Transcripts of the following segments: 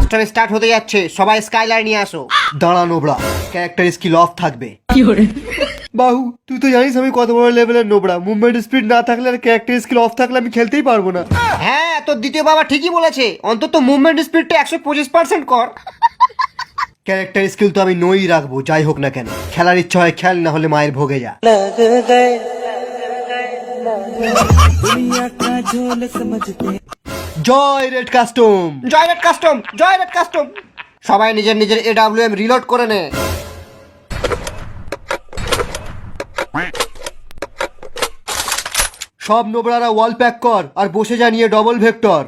Custom start হতে যাচ্ছে, সবাই স্কাইলার নিয়ে আসো। দাঁড়া নোবড়া, ক্যারেক্টার স্কিল অফ থাকবে। বাহু তুই তো জানিস আমি কত বড় লেভেলের নোবড়া, মুভমেন্ট স্পিড না থাকলে আর ক্যারেক্টার স্কিল অফ থাকলে আমি খেলতেই পারবো না। হ্যাঁ তোর দ্বিতীয় বাবা ঠিকই বলেছে, অন্তত মুভমেন্ট স্পিডটা 125% কর। ক্যারেক্টার স্কিল তো আমি নই রাখবো, যাই হোক না কেন। খেলার ইচ্ছা হয় খেল, না হলে মায়ের ভোগে যা। জয় রেড কাস্টম, জয় রেড কাস্টম, জয় রেড কাস্টম। সবাই নিজের নিজের AWM রিলোড করে নে। সব নোবড়ারা ওয়াল প্যাক কর আর বসে যা নিয়ে ডবল ভেক্টর।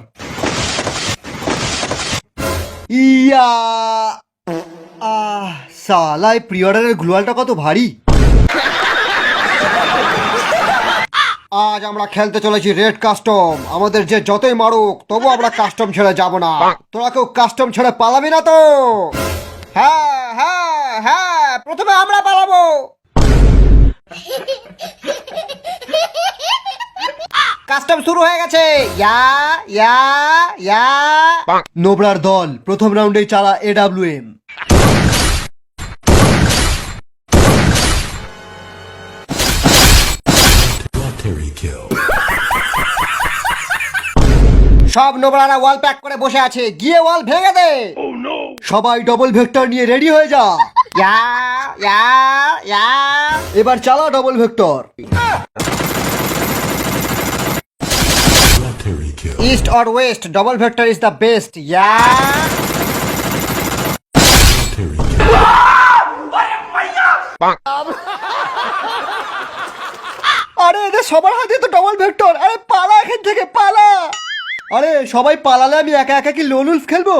ইয়া সালাই প্রি অর্ডারের গ্লোয়ালটা কত ভারী। আজ আমরা খেলতে চলেছি রেড কাস্টম। আমাদের যে যতই মারুক তবু আমরা কাস্টম ছেড়ে যাব না। তোরা কেউ কাস্টম ছেড়ে পালাবি না তো? হ্যাঁ হ্যাঁ হ্যাঁ, প্রথমে আমরা পালাবো। কাস্টম শুরু হয়ে গেছে। ইয়া ইয়া ইয়া। নোবড়ার দল প্রথম রাউন্ডে চালা AWM। সব নোবড়ারা ওয়াল প্যাক করে বসে আছে, গিয়ে ওয়াল ভেঙে দে। সবাই ডবল ভেক্টর নিয়ে রেডি হয়ে যা। ইয়া ইয়া ইয়া। এবার চালা double vector. East or west, double vector is the best. Yeah. আরে এদের সবার হাতে তো ডবল ভেক্টর। আরে পালা এখান থেকে, পালা। আরে সবাই পালালে আমি একা একা কি লোন উলফ খেলবো?